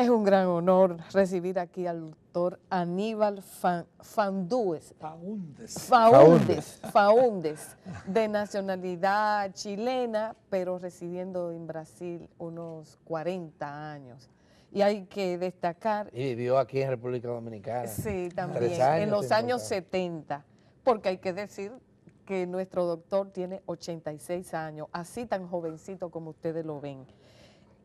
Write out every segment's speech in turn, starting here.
Es un gran honor recibir aquí al doctor Aníbal Faúndez, de nacionalidad chilena, pero residiendo en Brasil unos 40 años. Y hay que destacar... Y vivió aquí en República Dominicana. Sí, también, en los años 70, porque hay que decir que nuestro doctor tiene 86 años, así tan jovencito como ustedes lo ven.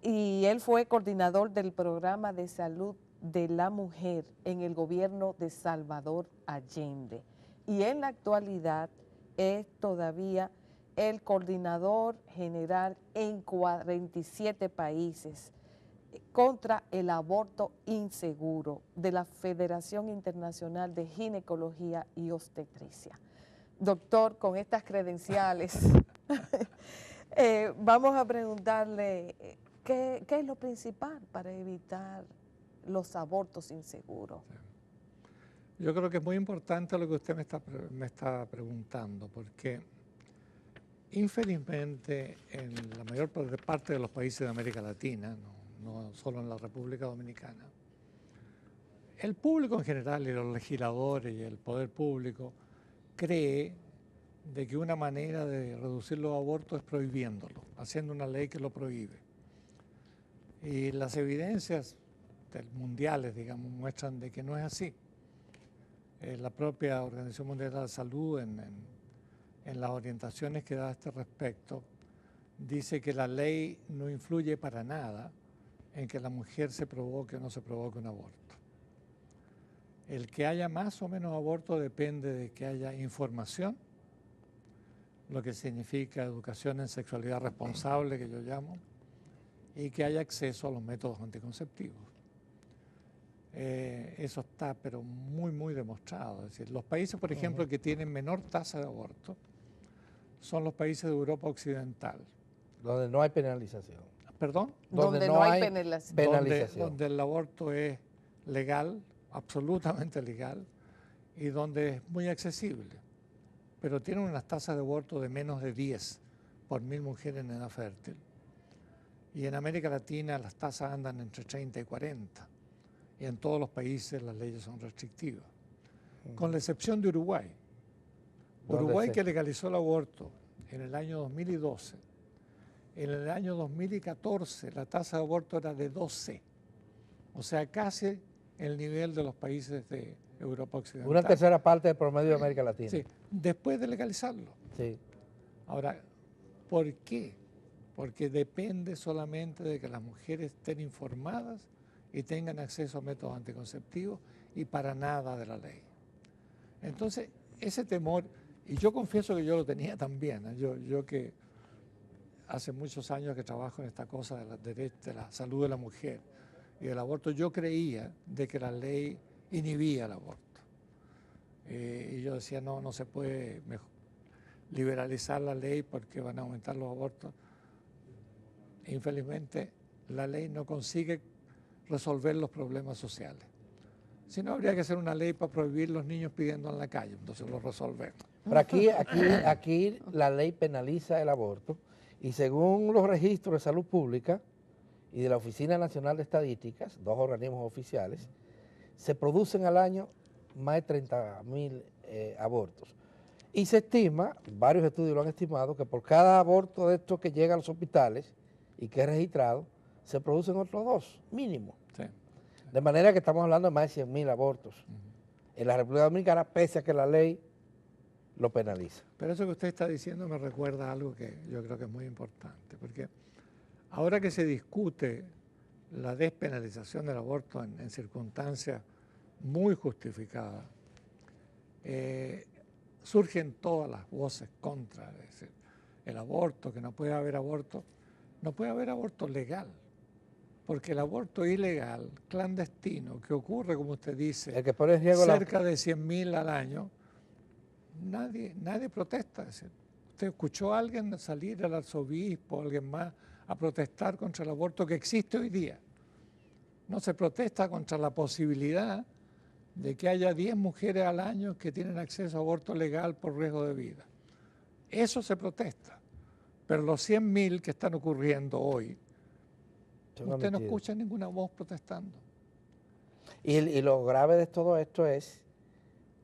Y él fue coordinador del programa de salud de la mujer en el gobierno de Salvador Allende. Y en la actualidad es todavía el coordinador general en 47 países contra el aborto inseguro de la Federación Internacional de Ginecología y Obstetricia. Doctor, con estas credenciales, vamos a preguntarle ¿qué es lo principal para evitar los abortos inseguros? Yo creo que es muy importante lo que usted me está preguntando, porque infelizmente en la mayor parte de los países de América Latina, no solo en la República Dominicana, el público en general y los legisladores y el poder público cree de que una manera de reducir los abortos es prohibiéndolo, haciendo una ley que lo prohíbe. Y las evidencias mundiales, digamos, muestran de que no es así. La propia Organización Mundial de la Salud, en las orientaciones que da a este respecto, dice que la ley no influye para nada en que la mujer se provoque o no se provoque un aborto. El que haya más o menos aborto depende de que haya información, lo que significa educación en sexualidad responsable, que yo llamo, y que haya acceso a los métodos anticonceptivos. Eso está, pero muy demostrado. Es decir, los países, por ejemplo, que tienen menor tasa de aborto son los países de Europa Occidental. Donde no hay penalización. ¿Perdón? Donde no hay penalización. Donde el aborto es legal, absolutamente legal, y donde es muy accesible. Pero tienen unas tasas de aborto de menos de 10 por 1000 mujeres en edad fértil. Y en América Latina las tasas andan entre 30 y 40. Y en todos los países las leyes son restrictivas. Con la excepción de Uruguay. Uruguay, que legalizó el aborto en el año 2012. En el año 2014 la tasa de aborto era de 12. O sea, casi el nivel de los países de Europa Occidental. Una tercera parte del promedio de América Latina. Sí, después de legalizarlo. Sí. Ahora, ¿por qué? Porque depende solamente de que las mujeres estén informadas y tengan acceso a métodos anticonceptivos y para nada de la ley. Entonces, ese temor, y yo confieso que yo lo tenía también, ¿eh? Yo que hace muchos años que trabajo en esta cosa de la salud de la mujer y del aborto, yo creía de que la ley inhibía el aborto. Y yo decía, no se puede liberalizar la ley porque van a aumentar los abortos. Infelizmente, la ley no consigue resolver los problemas sociales. Si no, habría que hacer una ley para prohibir los niños pidiendo en la calle, entonces lo resolvemos. Pero aquí la ley penaliza el aborto y según los registros de salud pública y de la Oficina Nacional de Estadísticas, dos organismos oficiales, se producen al año más de 30.000 abortos. Y se estima, varios estudios lo han estimado, que por cada aborto de estos que llega a los hospitales y que es registrado, se producen otros 2, mínimo. Sí. De manera que estamos hablando de más de 100.000 abortos en la República Dominicana, pese a que la ley lo penaliza. Pero eso que usted está diciendo me recuerda a algo que yo creo que es muy importante, porque ahora que se discute la despenalización del aborto en circunstancias muy justificadas, surgen todas las voces contra, es decir, el aborto, que no puede haber aborto. No puede haber aborto legal, porque el aborto ilegal, clandestino, que ocurre, como usted dice, el que pone en riesgo cerca de 100.000 al año, nadie protesta. Es decir, ¿usted escuchó a alguien salir, al arzobispo o alguien más, a protestar contra el aborto que existe hoy día? No se protesta contra la posibilidad de que haya 10 mujeres al año que tienen acceso a aborto legal por riesgo de vida. Eso se protesta. Pero los 100.000 que están ocurriendo hoy, usted no escucha ninguna voz protestando. Y lo grave de todo esto es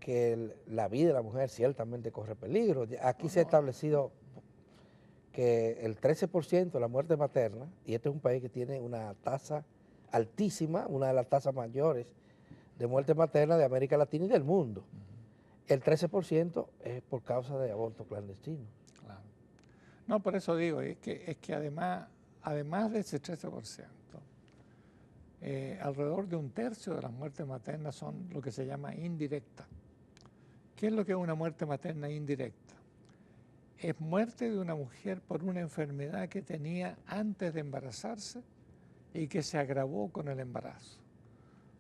que la vida de la mujer ciertamente corre peligro. Aquí se ha establecido que el 13% de la muerte materna, y este es un país que tiene una tasa altísima, una de las tasas mayores de muerte materna de América Latina y del mundo. El 13% es por causa de aborto clandestino. Claro. No, por eso digo, es que además de ese 13%, alrededor de un tercio de las muertes maternas son lo que se llama indirectas. ¿Qué es lo que es una muerte materna indirecta? Es muerte de una mujer por una enfermedad que tenía antes de embarazarse y que se agravó con el embarazo.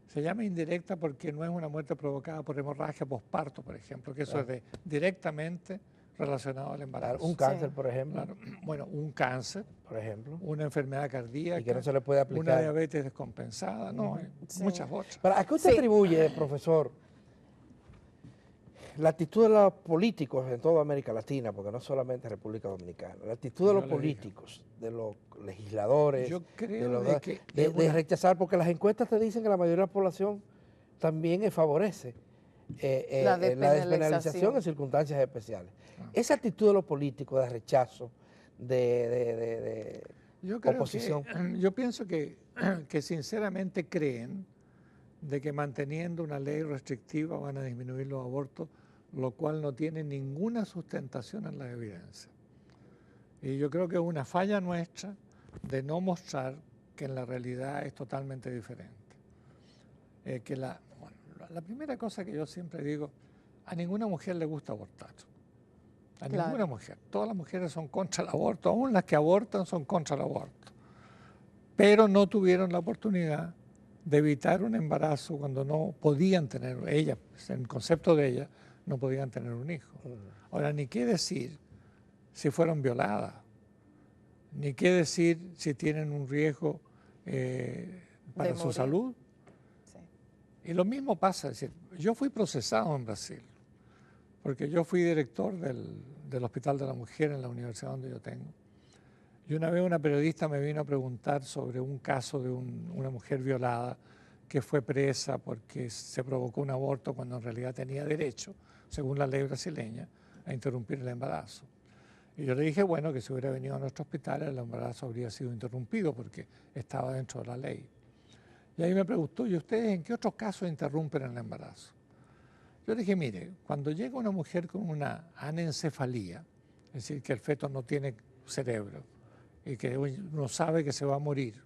Se llama indirecta porque no es una muerte provocada por hemorragia posparto, por ejemplo, que eso es directamente relacionado al embarazo. Claro, un cáncer, por ejemplo. Claro, bueno, un cáncer, por ejemplo, una enfermedad cardíaca, y que no se le puede aplicar. Una diabetes descompensada, no, muchas otras. ¿Pero a qué usted atribuye, profesor, la actitud de los políticos en toda América Latina, porque no solamente República Dominicana, la actitud de los políticos, de los legisladores, yo creo de rechazar, porque las encuestas te dicen que la mayoría de la población también favorece la despenalización en circunstancias especiales. Esa actitud de los políticos de rechazo, de oposición. Yo pienso que sinceramente creen de que manteniendo una ley restrictiva van a disminuir los abortos, lo cual no tiene ninguna sustentación en la evidencia. Y yo creo que es una falla nuestra de no mostrar que en la realidad es totalmente diferente. La primera cosa que yo siempre digo, a ninguna mujer le gusta abortar. A ninguna mujer. Todas las mujeres son contra el aborto, aún las que abortan son contra el aborto. Pero no tuvieron la oportunidad de evitar un embarazo cuando no podían tener, ellas, en el concepto de ellas, no podían tener un hijo. Ahora, ni qué decir si fueron violadas, ni qué decir si tienen un riesgo para su salud. Sí. Y lo mismo pasa, es decir, yo fui procesado en Brasil, porque yo fui director del Hospital de la Mujer en la universidad donde yo tengo. Y una vez una periodista me vino a preguntar sobre un caso de una mujer violada que fue presa porque se provocó un aborto cuando en realidad tenía derecho, según la ley brasileña, a interrumpir el embarazo. Y yo le dije, bueno, que si hubiera venido a nuestro hospital el embarazo habría sido interrumpido porque estaba dentro de la ley. Y ahí me preguntó, ¿y ustedes en qué otros casos interrumpen el embarazo? Yo le dije, mire, cuando llega una mujer con una anencefalía, es decir, que el feto no tiene cerebro, y que uno sabe que se va a morir,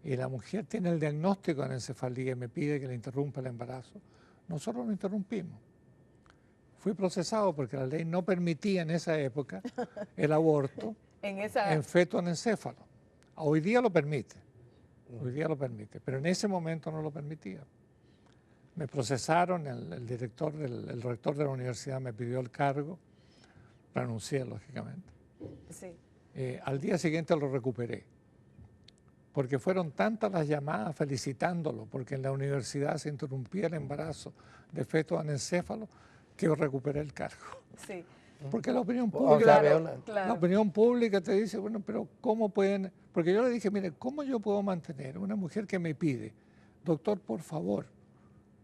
y la mujer tiene el diagnóstico de anencefalía y me pide que le interrumpa el embarazo, nosotros lo interrumpimos. Fui procesado porque la ley no permitía en esa época el aborto en feto anencéfalo. Hoy día lo permite, pero en ese momento no lo permitía. Me procesaron, el rector de la universidad me pidió el cargo, renuncié lógicamente. Sí. Al día siguiente lo recuperé, porque fueron tantas las llamadas felicitándolo, porque en la universidad se interrumpía el embarazo de feto anencéfalo, que yo recuperé el cargo. Sí. Porque la opinión pública, la opinión pública te dice, bueno, pero ¿cómo pueden? Porque yo le dije, mire, ¿cómo yo puedo mantener una mujer que me pide, doctor, por favor,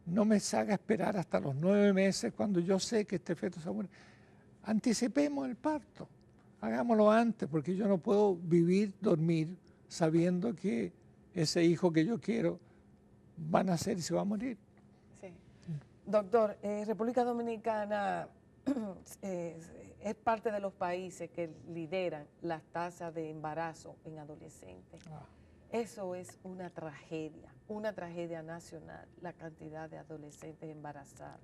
no me haga esperar hasta los 9 meses cuando yo sé que este feto se va a morir? Anticipemos el parto. Hagámoslo antes, porque yo no puedo dormir, sabiendo que ese hijo que yo quiero va a nacer y se va a morir. Sí. Doctor, República Dominicana es parte de los países que lideran las tasas de embarazo en adolescentes. Eso es una tragedia nacional, la cantidad de adolescentes embarazadas.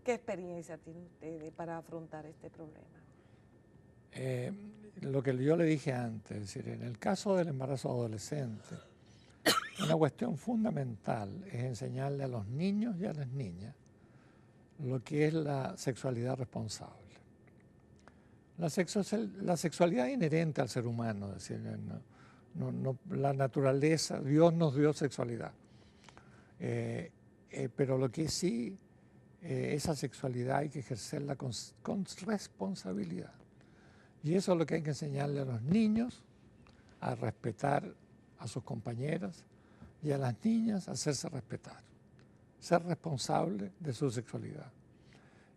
¿Qué experiencia tienen ustedes para afrontar este problema? Lo que yo le dije antes, es decir, en el caso del embarazo adolescente, una cuestión fundamental es enseñarle a los niños y a las niñas lo que es la sexualidad responsable. La sexualidad es inherente al ser humano, es decir, la naturaleza, Dios nos dio sexualidad, pero lo que sí, esa sexualidad hay que ejercerla con responsabilidad. Y eso es lo que hay que enseñarle a los niños a respetar a sus compañeras y a las niñas a hacerse respetar, ser responsable de su sexualidad.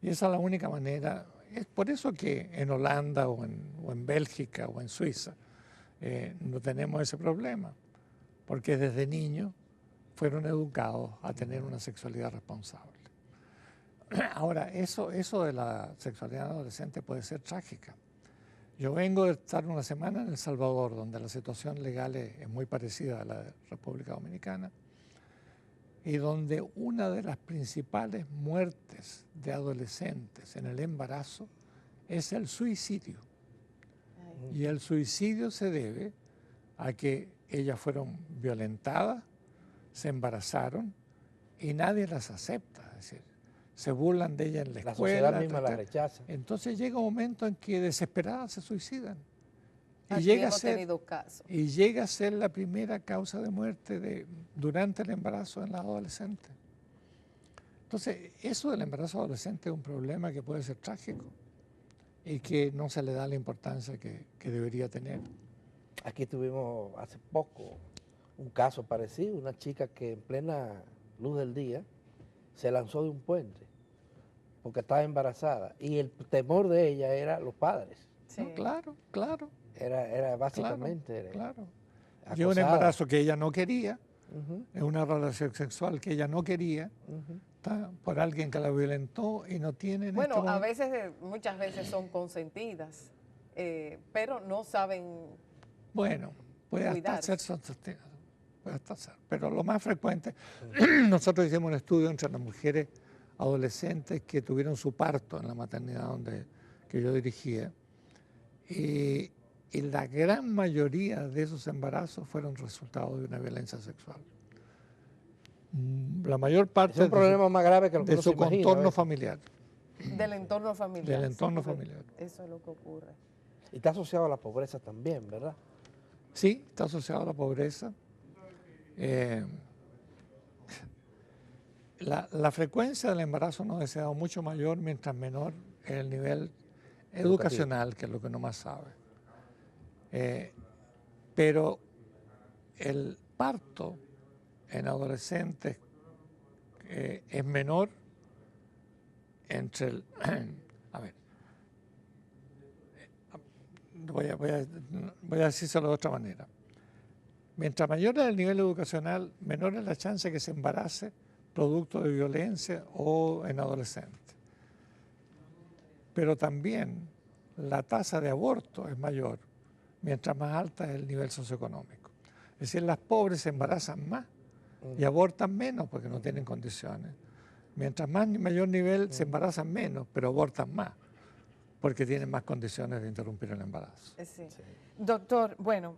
Y esa es la única manera. Es por eso que en Holanda o en Bélgica o en Suiza no tenemos ese problema, porque desde niños fueron educados a tener una sexualidad responsable. Ahora, eso de la sexualidad adolescente puede ser trágica. Yo vengo de estar una semana en El Salvador, donde la situación legal es muy parecida a la de República Dominicana, y donde una de las principales muertes de adolescentes en el embarazo es el suicidio. Y el suicidio se debe a que ellas fueron violentadas, se embarazaron y nadie las acepta. Es decir, se burlan de ellas en la escuela. La sociedad misma la rechaza. Entonces llega un momento en que desesperadas se suicidan. Y Aquí llega, hemos tenido casos. y llega a ser la primera causa de muerte durante el embarazo en las adolescentes. Entonces, eso del embarazo adolescente es un problema que puede ser trágico y que no se le da la importancia que debería tener. Aquí tuvimos hace poco un caso parecido, una chica que en plena luz del día se lanzó de un puente porque estaba embarazada y el temor de ella era los padres. Sí. No, claro, claro. Era básicamente Claro. acosada. Y un embarazo que ella no quería, Ujú, es una relación sexual que ella no quería, ujú. está por alguien que la violentó y no tiene... Bueno, a veces, muchas veces son consentidas, pero no saben. Bueno, puede hasta cuidarse. ser sostenido, puede hasta ser. Pero lo más frecuente, nosotros hicimos un estudio entre las mujeres adolescentes que tuvieron su parto en la maternidad que yo dirigía, y la gran mayoría de esos embarazos fueron resultado de una violencia sexual. La mayor parte Es un problema más grave que lo que de uno su se imagina, contorno ¿ves? familiar. Del entorno familiar. Del entorno sí, porque familiar. Eso es lo que ocurre. Y está asociado a la pobreza también, ¿verdad? Sí, está asociado a la pobreza. La frecuencia del embarazo no deseado mucho mayor mientras menor es el nivel educacional, que es lo que uno más sabe. Pero el parto en adolescentes es menor entre el... A ver, voy a decírselo de otra manera. Mientras mayor es el nivel educacional, menor es la chance de que se embarace producto de violencia o en adolescentes. Pero también la tasa de aborto es mayor, mientras más alta es el nivel socioeconómico. Es decir, las pobres se embarazan más y abortan menos porque no tienen condiciones. Mientras mayor nivel se embarazan menos, pero abortan más porque tienen más condiciones de interrumpir el embarazo. Sí. Doctor, bueno,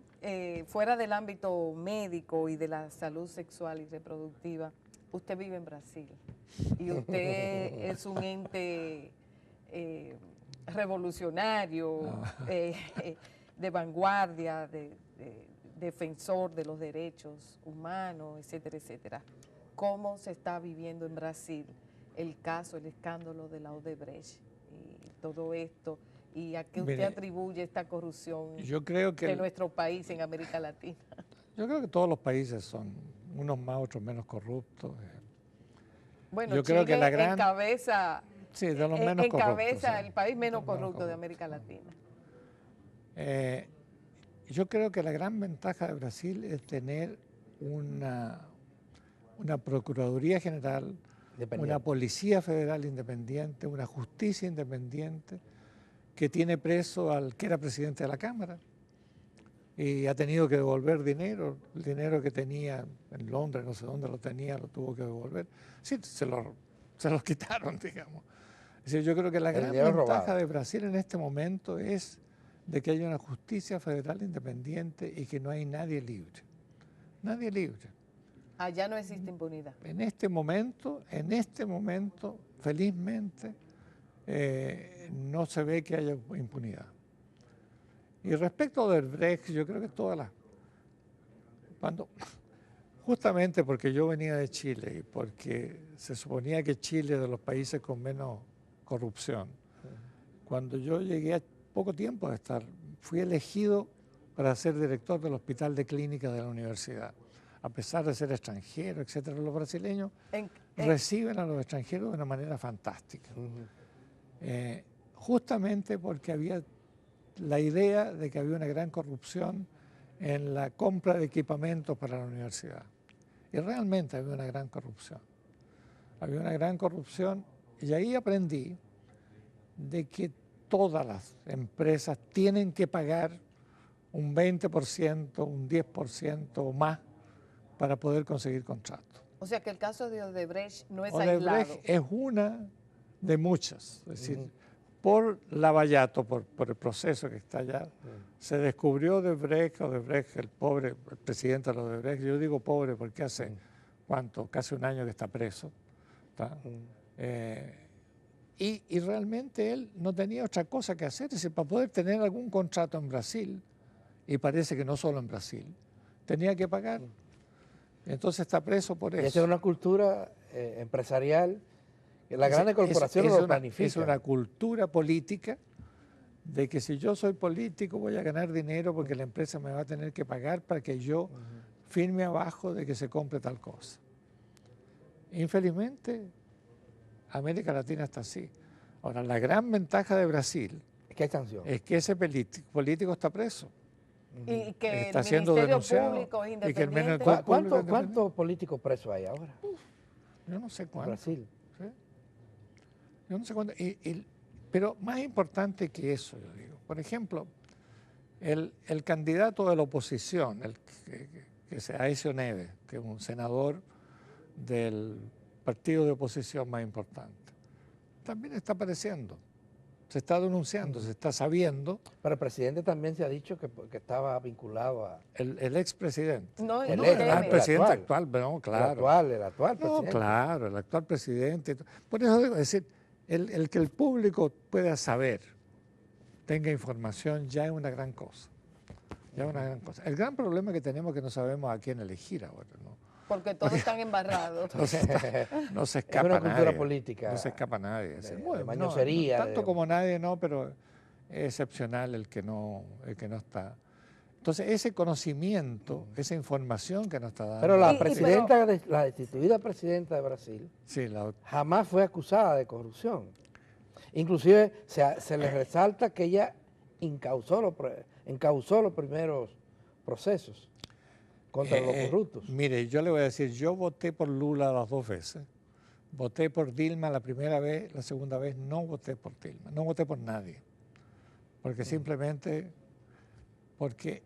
fuera del ámbito médico y de la salud sexual y reproductiva, usted vive en Brasil y usted es un ente revolucionario, de vanguardia, defensor de los derechos humanos, etcétera, etcétera. ¿Cómo se está viviendo en Brasil el caso, el escándalo de la Odebrecht y todo esto? ¿Y a qué usted atribuye esta corrupción de nuestro país en América Latina? Yo creo que todos los países son unos más, otros menos corruptos. Bueno, yo Chile creo que encabeza, sí, de los menos encabeza corruptos, el país menos corrupto de América Latina. Yo creo que la gran ventaja de Brasil es tener una Procuraduría General, una Policía Federal independiente, una justicia independiente, que tiene preso al que era presidente de la Cámara y ha tenido que devolver dinero, el dinero que tenía en Londres, no sé dónde lo tenía, lo tuvo que devolver. Sí, se los quitaron, digamos. Es decir, yo creo que la gran ventaja de Brasil en este momento es de que hay una justicia federal independiente y que no hay nadie libre. Nadie libre. Allá no existe impunidad. En este momento, felizmente, no se ve que haya impunidad. Y respecto del Brecht, yo creo que justamente porque yo venía de Chile y porque se suponía que Chile es de los países con menos corrupción, cuando yo llegué a poco tiempo de estar, fui elegido para ser director del Hospital de Clínicas de la universidad. A pesar de ser extranjero, etcétera, los brasileños reciben a los extranjeros de una manera fantástica. Justamente porque había la idea de que había una gran corrupción en la compra de equipamientos para la universidad. Y realmente había una gran corrupción. Había una gran corrupción y ahí aprendí de que todas las empresas tienen que pagar un 20%, un 10% o más para poder conseguir contratos. O sea que el caso de Odebrecht no es Odebrecht aislado. es una de muchas. Es decir, por Lavallato, por el proceso que está allá, se descubrió Odebrecht, el pobre el presidente de Odebrecht. Yo digo pobre porque hace, ¿cuánto? Casi un año que está preso. Y realmente él no tenía otra cosa que hacer. Es decir, para poder tener algún contrato en Brasil, y parece que no solo en Brasil, tenía que pagar. Entonces está preso por eso. Y esa es una cultura empresarial, que las grandes corporaciones lo planifican. Es una cultura política de que si yo soy político voy a ganar dinero porque la empresa me va a tener que pagar para que yo firme abajo de que se compre tal cosa. Infelizmente, América Latina está así. Ahora, la gran ventaja de Brasil es que ese político está preso. Y que está el siendo Ministerio denunciado, Público es y que el independiente. ¿Cuántos políticos presos hay ahora? Yo no sé En cuánto. Brasil. ¿Sí? Yo no sé cuánto. Pero más importante que eso, yo digo. Por ejemplo, el candidato de la oposición, que sea Aécio Neves, que es un senador del partido de oposición más importante, también está apareciendo. Se está denunciando, se está sabiendo. Pero el presidente también se ha dicho que estaba vinculado a... El expresidente. No, El el presidente actual, pero claro. El actual presidente. No, claro, el actual presidente. Por eso digo, es decir, el que el público pueda saber, tenga información, ya es una gran cosa. Ya es una gran cosa. El gran problema que tenemos es que no sabemos a quién elegir ahora, ¿no? Porque todos están embarrados. No se escapa Es una cultura nadie. política. No se escapa nadie. De mañosería. Tanto como nadie, no, pero es excepcional el que no está. Entonces, ese conocimiento, esa información que nos está dando... Pero la destituida presidenta de Brasil jamás fue acusada de corrupción. Inclusive se le resalta que ella encauzó los primeros procesos contra los corruptos. Mire, yo le voy a decir, yo voté por Lula las 2 veces. Voté por Dilma la primera vez, la segunda vez no voté por Dilma, no voté por nadie. Porque simplemente, porque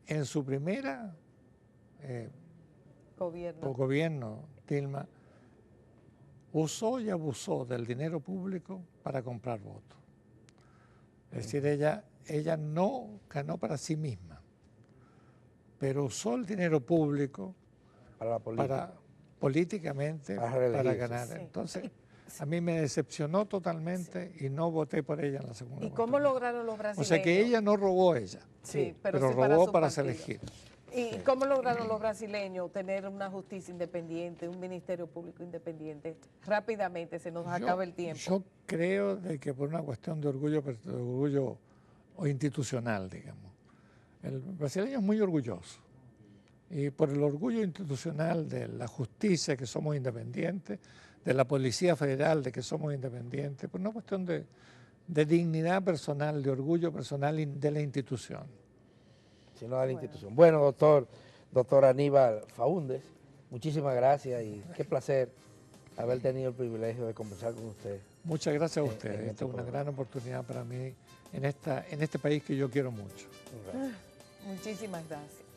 en su primera gobierno, Dilma usó y abusó del dinero público para comprar votos. Es decir, ella no ganó para sí misma, pero usó el dinero público políticamente para ganar. Sí. Entonces, a mí me decepcionó totalmente y no voté por ella en la segunda. ¿Y cómo lograron los brasileños? O sea que ella no robó ella, pero robó para elegir. ¿Y cómo lograron los brasileños tener una justicia independiente, un ministerio público independiente? Rápidamente, se nos acaba el tiempo. Yo creo de que por una cuestión de orgullo o institucional, digamos. El brasileño es muy orgulloso. Y por el orgullo institucional de la justicia, que somos independientes, de la Policía Federal, de que somos independientes, por una cuestión de dignidad personal, de orgullo personal de la institución. Sino de la institución. Bueno, doctor Aníbal Faúndez, muchísimas gracias y qué placer haber tenido el privilegio de conversar con usted. Muchas gracias a usted. Esta es una gran oportunidad para mí en este país que yo quiero mucho. Muchísimas gracias.